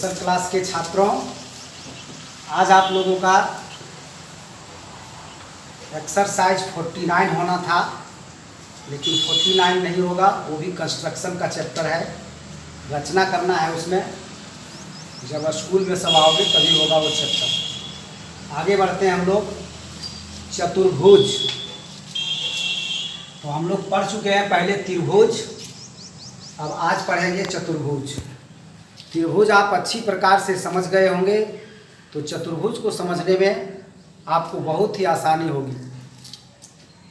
Special class के छात्रों, आज आप लोगों का एक्सरसाइज 49 होना था, लेकिन 49 नहीं होगा। वो भी कंस्ट्रक्शन का चैप्टर है, रचना करना है उसमें। जब स्कूल में सब आओगे तभी होगा वो चैप्टर। आगे बढ़ते हैं हम लोग। चतुर्भुज, तो हम लोग पढ़ चुके हैं पहले त्रिभुज, अब आज पढ़ेंगे चतुर्भुज। त्रिभुज आप अच्छी प्रकार से समझ गए होंगे, तो चतुर्भुज को समझने में आपको बहुत ही आसानी होगी।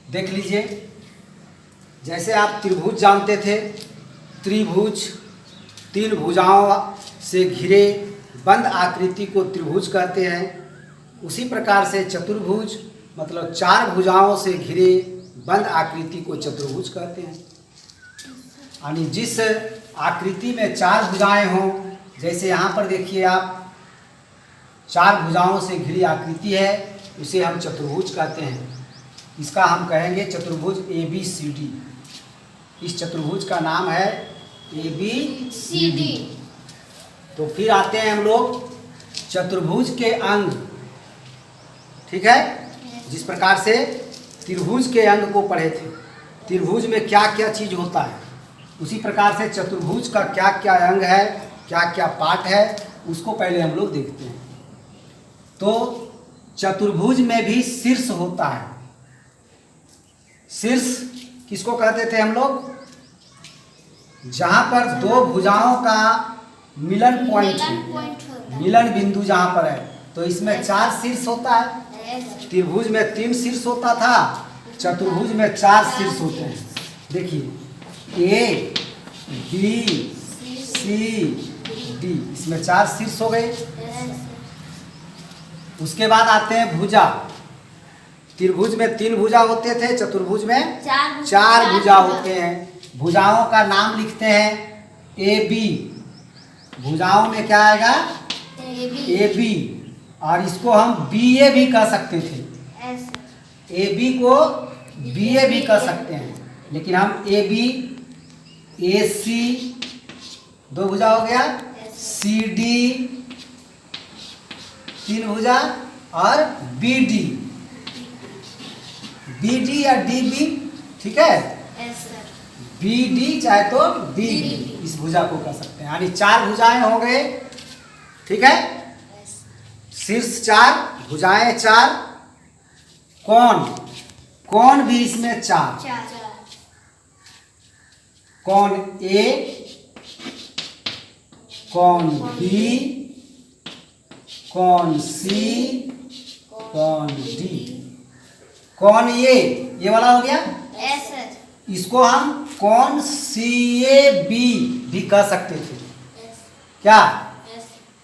देख लीजिए, जैसे आप त्रिभुज जानते थे, त्रिभुज तीन भुजाओं से घिरे बंद आकृति को त्रिभुज कहते हैं। उसी प्रकार से चतुर्भुज मतलब चार भुजाओं से घिरे बंद आकृति को चतुर्भुज कहते हैं। यानी जिस आकृति में चार भुजाएं हों, जैसे यहाँ पर देखिए आप, चार भुजाओं से घिरी आकृति है, उसे हम चतुर्भुज कहते हैं। इसका हम कहेंगे चतुर्भुज ABCD। इस चतुर्भुज का नाम है ABCD। तो फिर आते हैं हम लोग चतुर्भुज के अंग। ठीक है, जिस प्रकार से त्रिभुज के अंग को पढ़े थे, त्रिभुज में क्या क्या चीज होता है, उसी प्रकार से चतुर्भुज का क्या क्या अंग है, क्या क्या पार्ट है, उसको पहले हम लोग देखते हैं। तो चतुर्भुज में भी शीर्ष होता है। शीर्ष किसको कहते थे हम लोग? जहां पर दो भुजाओं का मिलन पॉइंट है, मिलन बिंदु जहां पर है, तो इसमें चार शीर्ष होता है। त्रिभुज में तीन शीर्ष होता था, चतुर्भुज में चार शीर्ष होते हैं। देखिए A B C D, इसमें चार शीर्ष हो गए। उसके बाद आते हैं भुजा। त्रिभुज में तीन भुजा होते थे, चतुर्भुज में चार भुजा होते हैं। भुजाओं का नाम लिखते हैं AB। भुजाओं में क्या आएगा? AB। और इसको हम BA भी कह सकते थे। AB को BA भी कह सकते हैं, लेकिन हम AB AC दो भुजा हो गया, CD तीन भुजा, और BD या DB। ठीक है, BD चाहे तो DB, इस भुजा को कह सकते हैं। यानी चार भुजाएं हो गए। ठीक है, शीर्ष चार, भुजाएं चार, कोण भी इसमें चार। कोण A, कोण B, कोण C, कोण D। कोण ये वाला हो गया, इसको हम कोण CAB भी कह सकते थे। क्या?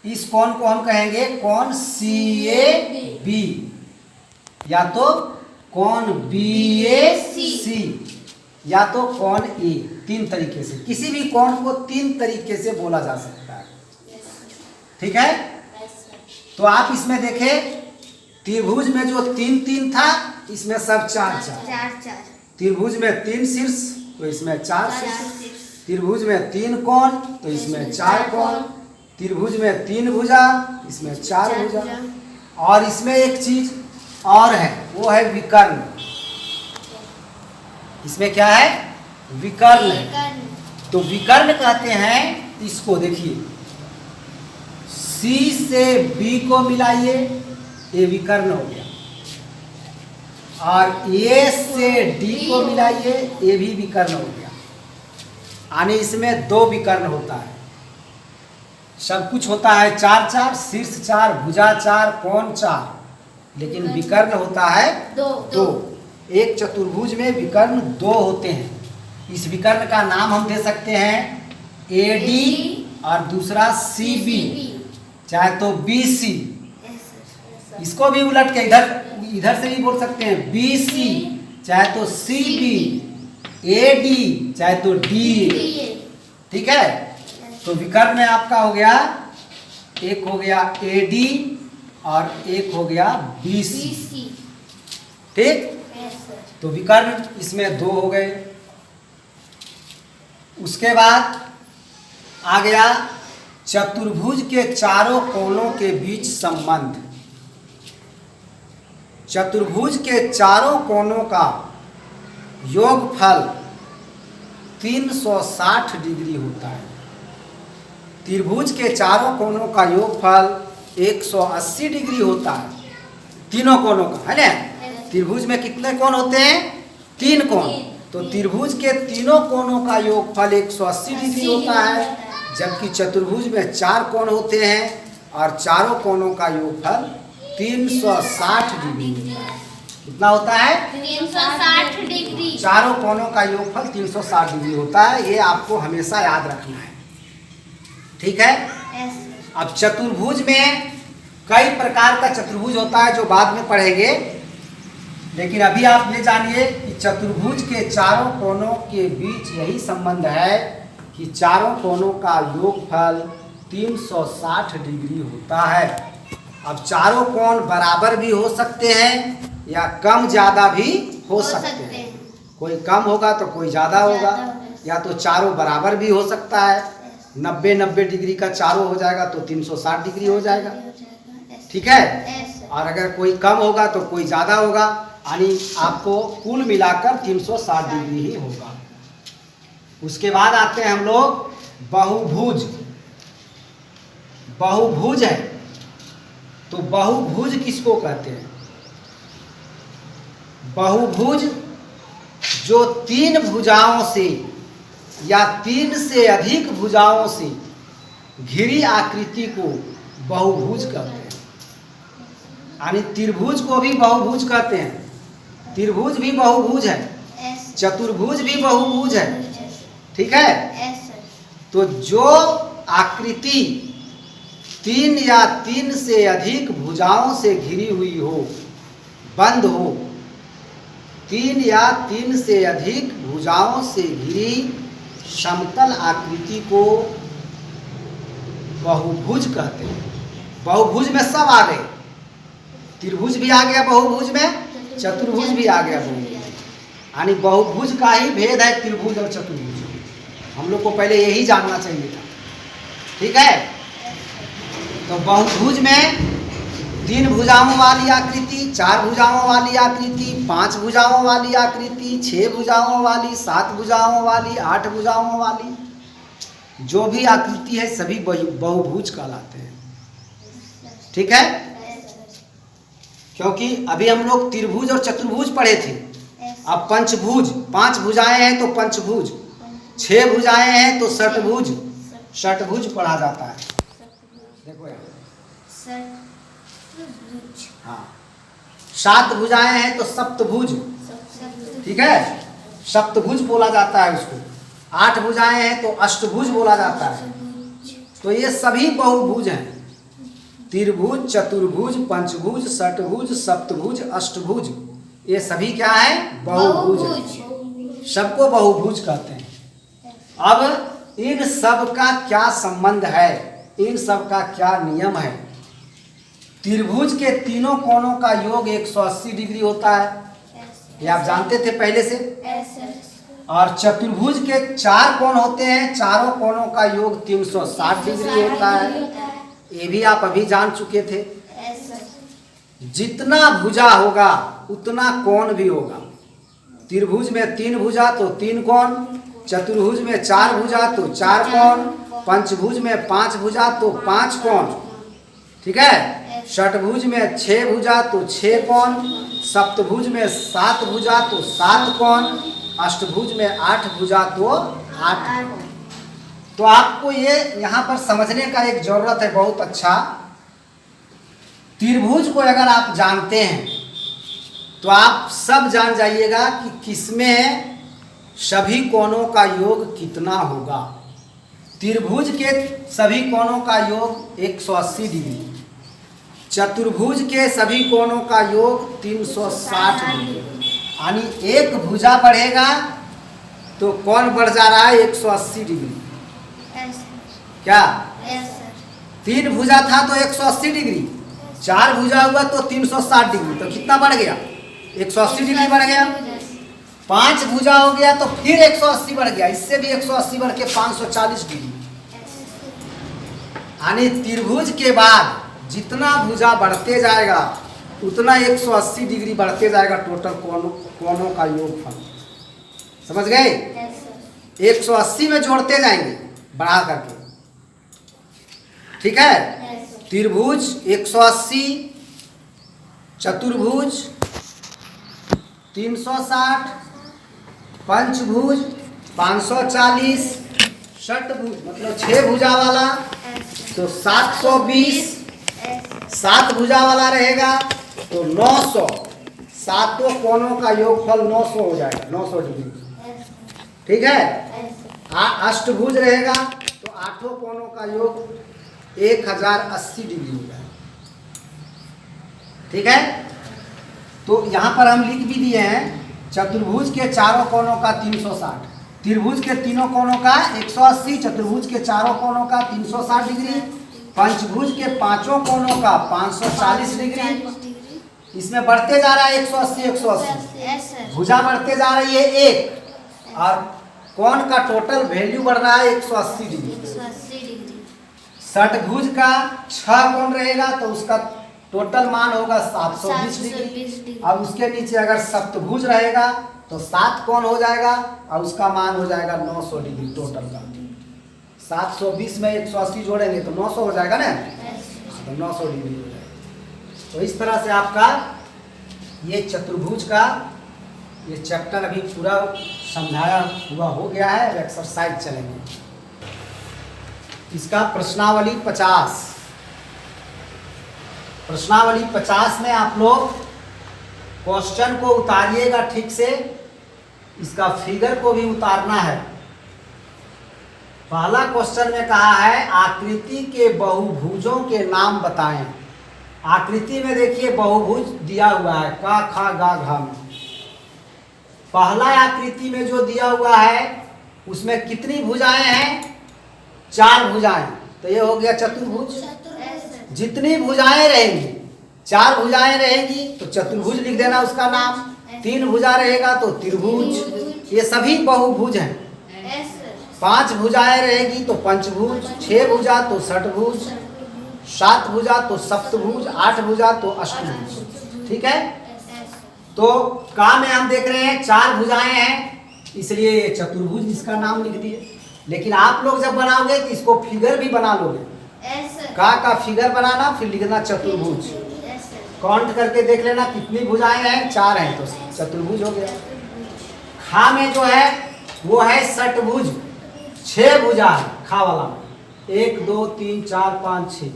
इस कोण को हम कहेंगे कोण CAB, या तो कोण BAC, या तो कोण A। तीन तरीके से, किसी भी कोण को तीन तरीके से बोला जा सकता है। ठीक है, तो आप इसमें देखें, त्रिभुज में जो तीन था, इसमें सब चार। त्रिभुज में तीन शीर्ष, तो इसमें चार शीर्ष। त्रिभुज में तीन कोण, तो इसमें चार कोण। त्रिभुज में तीन भुजा, इसमें चार भुजा। और इसमें एक चीज और है, वो है विकर्ण। इसमें क्या है? विकर्ण है। तो विकर्ण कहते हैं इसको। देखिए, C से B को मिलाइए, ये विकर्ण हो गया। और A से D को मिलाइए, ये भी विकर्ण हो गया। यानी इसमें दो विकर्ण होता है। सब कुछ होता है चार चार, शीर्ष चार, भुजा चार, कोण चार, लेकिन विकर्ण होता है दो। एक चतुर्भुज में विकर्ण दो होते हैं। इस विकर्ण का नाम हम दे सकते हैं AD, और दूसरा CB, चाहे तो BC। इसको भी उलट के इधर से भी बोल सकते हैं BC, चाहे तो CB, AD, चाहे तो DA। ठीक है, तो विकर्ण में आपका हो गया, एक हो गया AD और एक हो गया BC। ठीक, तो विकर्ण इसमें दो हो गए। उसके बाद आ गया चतुर्भुज के चारों कोनों के बीच संबंध। चतुर्भुज के चारों कोनों का योगफल 360 डिग्री होता है। त्रिभुज के चारों कोनों का योगफल 180 डिग्री होता है, तीनों कोनों का, है ना। त्रिभुज में कितने कोण होते हैं? 3 कोण। तो त्रिभुज के तीनों कोनों का योगफल 180 डिग्री होता है, जबकि चतुर्भुज में 4 कोण होते हैं और चारों कोनों का योगफल 360 डिग्री होता है। कितना होता है? 360 डिग्री। चारों कोनों का योगफल 360 डिग्री होता है। ये आपको हमेशा याद रखना है, ठीक है। अब चतुर्भुज में कई प्रकार का चतुर्भुज होता है जो बाद में पढ़ेंगे, लेकिन अभी आप ये जानिए कि चतुर्भुज के चारों कोनों के बीच यही संबंध है कि चारों कोनों का योगफल 360 डिग्री होता है। अब चारों कोण बराबर भी हो सकते हैं या कम ज़्यादा भी हो सकते हैं। कोई कम होगा तो कोई ज़्यादा होगा, या तो चारों बराबर भी हो सकता है। 90-90 डिग्री का चारों हो जाएगा तो 360 डिग्री हो जाएगा, ठीक है। और अगर कोई कम होगा तो कोई ज़्यादा होगा, यानी आपको कुल मिलाकर 360 डिग्री ही होगा। उसके बाद आते हैं हम लोग बहुभुज। बहुभुज है तो बहुभुज किसको कहते हैं? बहुभुज जो 3 भुजाओं से या 3 से अधिक भुजाओं से घिरी आकृति को बहुभुज कहते हैं। यानी त्रिभुज को भी बहुभुज कहते हैं। त्रिभुज भी बहुभुज है, चतुर्भुज भी बहुभुज है, ठीक है। तो जो आकृति 3 या 3 से अधिक भुजाओं से घिरी हुई हो, बंद हो, 3 या 3 से अधिक भुजाओं से घिरी समतल आकृति को बहुभुज कहते हैं। बहुभुज में सब आ गए, त्रिभुज भी आ गया बहुभुज में, चतुर्भुज भी आ गया बहुभुज। यानी बहुभुज का ही भेद है त्रिभुज और चतुर्भुज। हम लोग को पहले यही जानना चाहिए था, ठीक है। तो बहुभुज में 3 भुजाओं वाली आकृति, 4 भुजाओं वाली आकृति, 5 भुजाओं वाली आकृति, 6 भुजाओं वाली, 7 भुजाओं वाली, 8 भुजाओं वाली, जो भी आकृति है सभी बहुभुज कहलाते हैं, ठीक है। क्योंकि अभी हम लोग त्रिभुज और चतुर्भुज पढ़े थे। अब पंचभुज, 5 भुजाएं हैं तो पंचभुज, 6 भुजाएं हैं तो षटभुज, षटभुज पढ़ा जाता है। देखो यार, हाँ, 7 भुजाएं हैं तो सप्तभुज, ठीक है, सप्तभुज बोला जाता है उसको। 8 भुजाएं हैं तो अष्टभुज बोला जाता है। तो ये सभी बहुभुज हैं। त्रिभुज, चतुर्भुज, पंचभुज, षटभुज, सप्तभुज, अष्टभुज, ये सभी क्या है? बहुभुज है। सबको बहुभुज कहते हैं। अब इन सब का क्या संबंध है, इन सब का क्या नियम है? त्रिभुज के तीनों कोणों का योग 180 डिग्री होता है, ये आप जानते थे पहले से। और चतुर्भुज के 4 कोण होते हैं, चारों कोणों का योग 360 डिग्री होता है, ये भी आप अभी जान चुके थे। जितना भुजा होगा उतना कोण भी होगा। त्रिभुज में 3 भुजा तो 3 कोण, चतुर्भुज में 4 भुजा तो 4 कोण, पंचभुज में 5 भुजा तो 5 कोण, ठीक है। षटभुज में 6 भुजा तो 6 कोण, सप्तभुज में 7 भुजा तो 7 कोण, अष्टभुज में 8 भुजा तो 8 कोण। तो आपको ये यहाँ पर समझने का एक जरूरत है बहुत अच्छा। त्रिभुज को अगर आप जानते हैं तो आप सब जान जाइएगा कि किसमें सभी कोणों का योग कितना होगा। त्रिभुज के सभी कोणों का योग 180 डिग्री, चतुर्भुज के सभी कोणों का योग 360 डिग्री। यानी एक भुजा बढ़ेगा तो कोण बढ़ जा रहा है 180 डिग्री। क्या? 3 भुजा था तो 180 डिग्री, 4 भुजा हुआ तो 360 डिग्री, तो कितना बढ़ गया? 180 डिग्री बढ़ गया। 5 भुजा हो गया तो फिर 180 बढ़ गया, इससे भी 180 बढ़ के 540 डिग्री। यानी त्रिभुज के बाद जितना भुजा बढ़ते जाएगा उतना 180 डिग्री बढ़ते जाएगा टोटल कोणों का योगफल। समझ गए? Yes, sir. 180 में जोड़ते जाएंगे बढ़ा करके। ठीक है? Yes, sir. त्रिभुज 180, चतुर्भुज 360, पंचभुज 540, षटभुज मतलब 6 भुजा वाला तो 720, 7 भुजा वाला रहेगा तो 900। सातों कोणों का योगफल 900 हो जाएगा, 900 डिग्री। ठीक है? अष्टभुज रहेगा तो 8 कोणों का योग 1080 डिग्री हो जाएगा। ठीक है? तो यहाँ पर हम लिख भी दिए हैं चतुर्भुज के चारों कोणों का 360, त्रिभुज के तीनों कोणों का 180, चतुर्भुज के चारों कोणों का 360 डिग्री, पंचभुज के पांचों कोणों का 540 डिग्री। इसमें बढ़ते जा रहा है 180 180, Yes, sir. भुजा बढ़ते जा रही है 1 और कोण का टोटल वैल्यू बढ़ रहा है 180 डिग्री। 180 डिग्री। षटभुज का 6 कोण रहेगा तो उसका टोटल मान होगा 720 720 डिग्री। डिग्री। अब उसके नीचे अगर सप्तभुज रहेगा तो 7 कोण हो जाएगा और उसका मान हो जाएगा 900 डिग्री टोटल का। 720 में 180 जोड़ेंगे तो 900 हो जाएगा ना, तो 900 डिग्री हो जाएगा। तो इस तरह से आपका ये चतुर्भुज का ये चैप्टर अभी पूरा समझाया हुआ हो गया है। अब एक्सरसाइज चलेंगे। इसका प्रश्नावली 50, प्रश्नावली 50 में आप लोग क्वेश्चन को उतारिएगा ठीक से, इसका फिगर को भी उतारना है। पहला क्वेश्चन में कहा है आकृति के बहुभुजों के नाम बताएं। आकृति में देखिए बहुभुज दिया हुआ है का खा गा घा में। पहला आकृति में जो दिया हुआ है उसमें कितनी भुजाएं हैं? 4 भुजाएं। तो ये हो गया चतुर्भुज। जितनी भुजाएं रहेंगी, 4 भुजाएं रहेंगी तो चतुर्भुज लिख देना उसका नाम। 3 भुजा रहेगा तो त्रिभुज। ये सभी बहुभुज हैं। 5 भुजाएं रहेगी तो पंचभुज, 6 भुजा तो षटभुज, 7 भुजा तो सप्तभुज, 8 भुजा तो अष्टभुज। ठीक है? तो का में हम देख रहे हैं 4 भुजाएं हैं इसलिए ये चतुर्भुज इसका नाम लिख दिए। लेकिन आप लोग जब बनाओगे तो इसको फिगर भी बना लोगे। का फिगर बनाना फिर लिखना चतुर्भुज। काउंट करके देख लेना कितनी भुजाएं हैं, 4 हैं तो चतुर्भुज हो गया। खा में जो है वो है षटभुज, 6 भुजा है खा वाला में, 1 2 3 4 5 6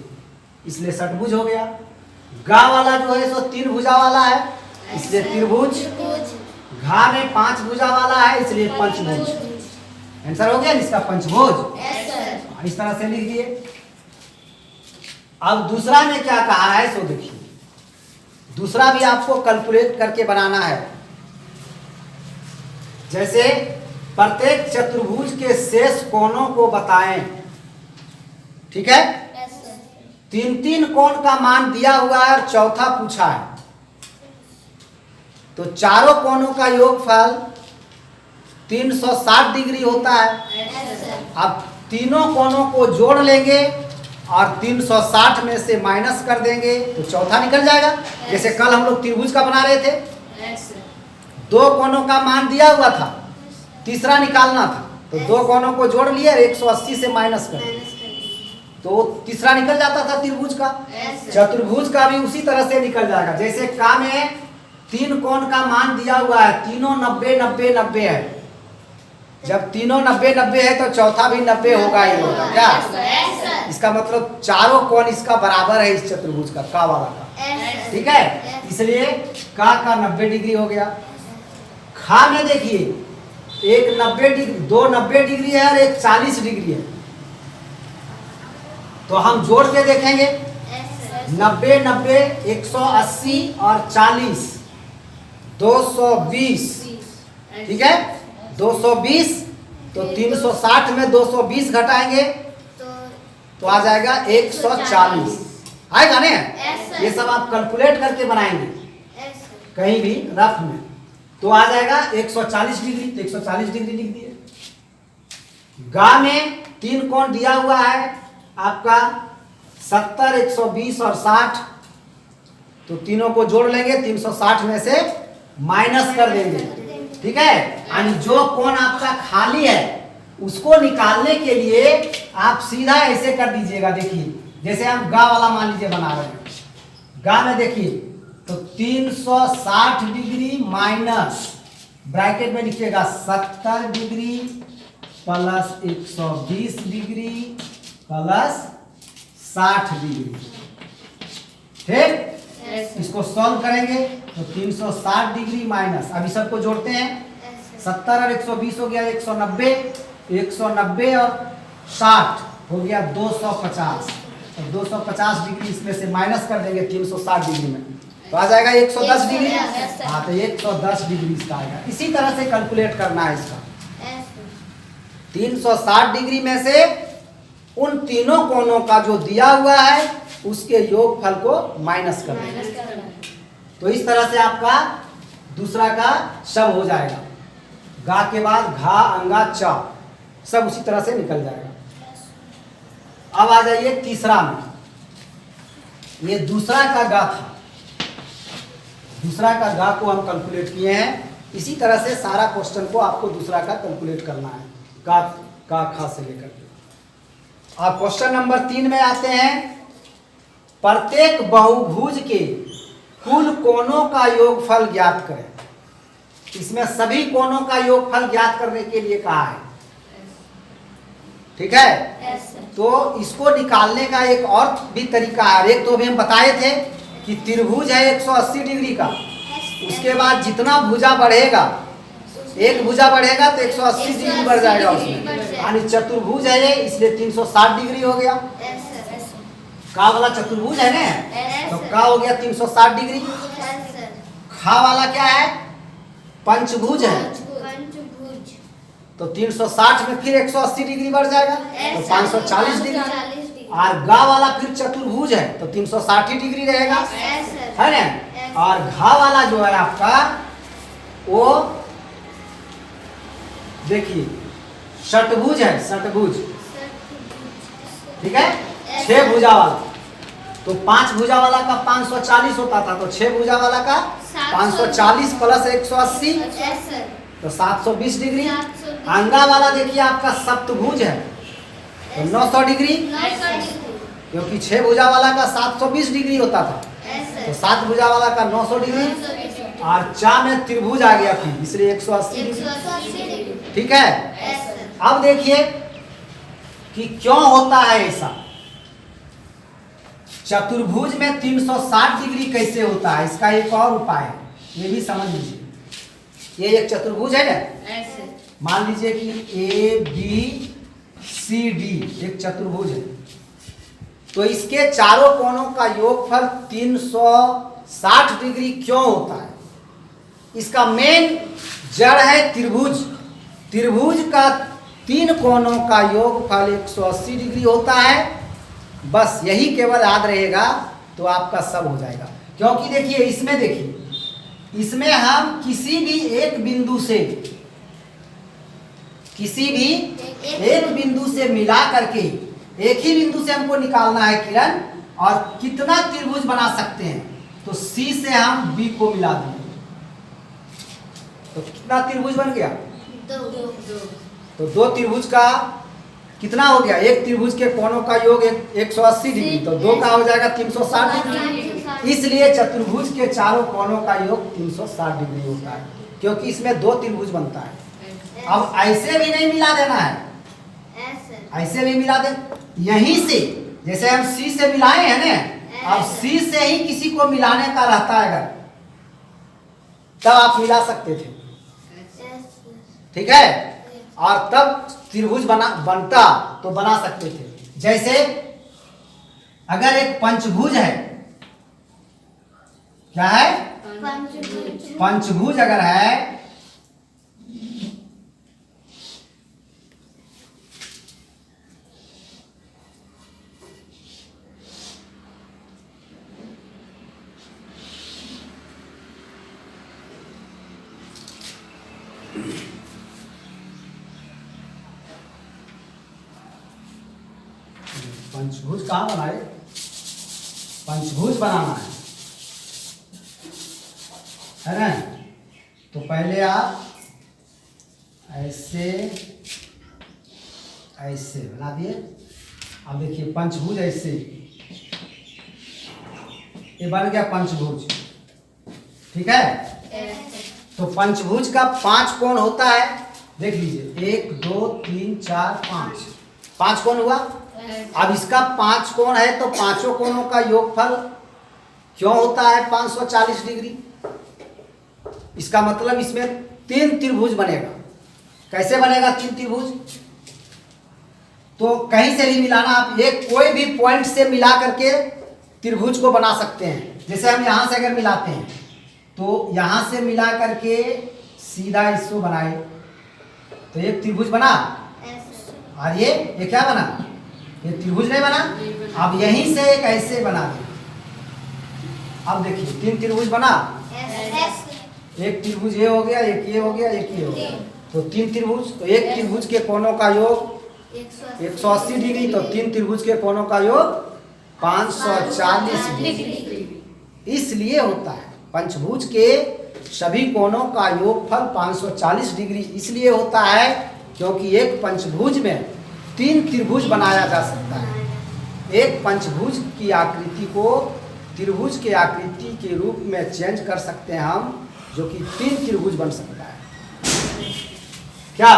इसलिए षटभुज हो गया। गा वाला जो है सो 3 भुजा वाला है इसलिए त्रिभुज। घा में 5 भुजा वाला है इसलिए पंचभुज। आंसर हो गया इसका पंचभुज। इस तरह से लिख दिए। अब दूसरा में क्या कहा है सो देखिए, दूसरा भी आपको कैलकुलेट करके बनाना है। जैसे प्रत्येक चतुर्भुज के शेष कोणों को बताएं। ठीक है? 3-3 कोण का मान दिया हुआ है और चौथा पूछा है तो चारों कोणों का योगफल 360 डिग्री होता है। अब तीनों कोणों को जोड़ लेंगे और 360 में से माइनस कर देंगे तो चौथा निकल जाएगा। जैसे कल हम लोग त्रिभुज का बना रहे थे, 2 कोणों का मान दिया हुआ था, तीसरा निकालना था तो 2 कोणों को जोड़ लिए और 180 से माइनस कर दिया तो तीसरा निकल जाता था त्रिभुज का। चतुर्भुज का भी उसी तरह से निकल जाएगा। जैसे का में 3 कोण का मान दिया हुआ है, तीनों 90 90 90 है। जब तीनों 90 90 है तो चौथा भी 90 होगा ही होगा। क्या इसका मतलब चारों कोण इसका बराबर है इस चतुर्भुज का, का वाला का। ठीक है? इसलिए का 90 डिग्री हो गया। खा में देखिए एक 90 डिग्री, 2 90 डिग्री है और एक 40 डिग्री है तो हम जोड़ के देखेंगे 90 90 180 और 40 220। ठीक है? 220 तो 360 में 220 घटाएंगे तो आ जाएगा 140। आएगा ना? ये सब आप कैलकुलेट करके बनाएंगे कहीं भी रफ में तो आ जाएगा 140 डिग्री। तो 140 डिग्री लिख दिए। गा में 3 कोण दिया हुआ है आपका 70, 120 और 60, तो तीनों को जोड़ लेंगे, 360 में से माइनस कर देंगे। ठीक है, यानी जो कोण आपका खाली है उसको निकालने के लिए आप सीधा ऐसे कर दीजिएगा। देखिए जैसे हम गा वाला मान लीजिए बना रहे हैं, गा में देखिए तो 360 डिग्री माइनस ब्रैकेट में लिखिएगा 70 degree plus 120 degree plus 60 degree. ठीक, इसको सॉल्व करेंगे तो 360 डिग्री माइनस, अभी सबको जोड़ते हैं, 70 और 120 हो गया 190, 190 और 60 हो गया 250, और 250 डिग्री इसमें से माइनस कर देंगे 360 डिग्री में, तो आ जाएगा 110 डिग्री। हाँ, तो 110 डिग्री इसका आएगा। इसी तरह से कैलकुलेट करना है इसका। 360 डिग्री में से उन तीनों कोणों का जो दिया हुआ है उसके योगफल को माइनस कर देंगे। तो इस तरह से आपका दूसरा का शब्द हो जाएगा। गा के बाद घा, अंगा, चा, सब उसी तरह से निकल जाएगा। अब आ जाइए तीसरा में, ये दूसरा का गा था, दूसरा का गा को हम कैलकुलेट किए हैं। इसी तरह से सारा क्वेश्चन को आपको दूसरा का कैलकुलेट करना है, का खा से लेकर के। अब क्वेश्चन नंबर 3 में आते हैं। प्रत्येक बहुभुज के कुल कोणों का योगफल ज्ञात करें। इसमें सभी कोणों का योगफल ज्ञात करने के लिए कहा है। ठीक है, तो इसको निकालने का एक और भी तरीका है। एक तो अभी हम बताए थे कि त्रिभुज है 180 डिग्री का, उसके बाद जितना भुजा बढ़ेगा, एक भुजा बढ़ेगा तो 180 डिग्री बढ़ जाएगा उसमें, यानी चतुर्भुज है ये, इसलिए 360 डिग्री हो गया। का वाला चतुर्भुज है ना, तो का हो गया 360 डिग्री। खा वाला क्या है, पंचभुज है, तो 360 में फिर 180 डिग्री बढ़ जाएगा, तो 540 डिग्री। और गा वाला फिर चतुर्भुज है तो 360 डिग्री रहेगा, है ना। और घा वाला जो है आपका वो देखिए षटभुज है, षटभुज। ठीक है, 6 भुजा वाला, तो 5 भुजा वाला का 540 होता था, तो 6 भुजा वाला का 540 प्लस 180 तो 720 डिग्री। अंगा वाला देखिए आपका सप्तभुज है तो 900 डिग्री, क्योंकि 6 भुजा वाला का 720 डिग्री होता था, तो 7 भुजा वाला का 900 डिग्री। और चा में त्रिभुज आ गया फिर, इसलिए 180 डिग्री। ठीक है, अब देखिए कि क्यों होता है ऐसा। चतुर्भुज में 360 डिग्री कैसे होता है, इसका एक और उपाय है, ये भी समझ लीजिए। ये एक चतुर्भुज है ना, मान लीजिए कि ए बी सी डी एक चतुर्भुज है, तो इसके चारों कोणों का योगफल 360 डिग्री क्यों होता है। इसका मेन जड़ है त्रिभुज। त्रिभुज का 3 कोणों का योगफल 180 डिग्री होता है। बस यही केवल याद रहेगा तो आपका सब हो जाएगा। क्योंकि देखिए इसमें, देखिए इसमें हम किसी भी एक बिंदु से, किसी भी एक बिंदु से मिला करके, एक ही बिंदु से हमको निकालना है किरण, और कितना त्रिभुज बना सकते हैं, तो सी से हम बी को मिला देंगे, तो कितना त्रिभुज बन गया, तो 2 त्रिभुज का कितना हो गया, एक त्रिभुज के कोणों का योग 180 डिग्री, तो 2 का हो जाएगा 360 डिग्री। इसलिए चतुर्भुज के चारों कोणों का योग 360 डिग्री होता है, क्योंकि इसमें 2 त्रिभुज बनता है। अब ऐसे भी नहीं मिला देना है, ऐसे भी मिला दे, यहीं से जैसे हम सी से मिलाए हैं ना, अब सी से ही किसी को मिलाने का रहता है अगर, तब आप मिला सकते थे। ठीक है, और तब त्रिभुज बनता तो बना सकते थे। जैसे अगर एक पंचभुज है, क्या है, पंचभुज अगर है, पंचभुज कहाँ बनाए, पंचभुज बनाना है ना। तो पहले आप ऐसे ऐसे बना दिए। अब देखिए पंचभुज ऐसे, ये बन गया पंचभुज, ठीक है। तो पंचभुज का 5 कोण होता है, देख लीजिए 1 2 3 4 5 कोण हुआ। अब इसका 5 कोण है तो पांचों कोणों का योगफल क्यों होता है 540 डिग्री। इसका मतलब इसमें 3 त्रिभुज बनेगा। कैसे बनेगा 3 त्रिभुज? तो कहीं से भी मिलाना, आप एक कोई भी पॉइंट से मिला करके त्रिभुज को बना सकते हैं। जैसे हम यहाँ से अगर मिलाते हैं तो यहाँ से मिला करके सीधा इसको बनाए तो एक त्रिभुज बना। और ये क्या बना? ये त्रिभुज नहीं बना। अब यहीं से एक ऐसे बना दे। अब देखिए 3 त्रिभुज बना। एक त्रिभुज ये हो गया, एक ये हो गया, एक ये हो गया, तो 3 त्रिभुज। तो एक त्रिभुज के कोणों का योग 180 डिग्री, तो 3 त्रिभुज के कोणों का योग 540 डिग्री। इसलिए होता है पंचभुज के सभी कोणों का योगफल 540 डिग्री इसलिए होता है क्योंकि एक पंचभुज में 3 त्रिभुज बनाया जा सकता है। एक पंचभुज की आकृति को त्रिभुज के आकृति के रूप में चेंज कर सकते हैं हम, जो कि 3 त्रिभुज बन सकता है। क्या?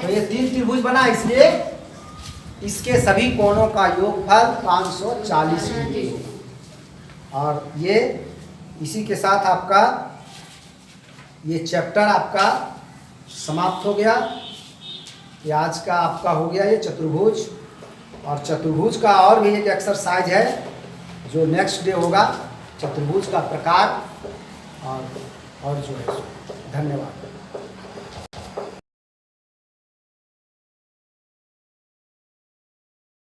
तो ये 3 त्रिभुज बना, इसलिए इसके सभी कोणों का योगफल 540 डिग्री। और ये इसी के साथ आपका ये चैप्टर आपका समाप्त हो गया। ये आज का आपका हो गया ये चतुर्भुज। और चतुर्भुज का और भी एक एक्सरसाइज है जो नेक्स्ट डे होगा, चतुर्भुज का प्रकार और जो है। धन्यवाद।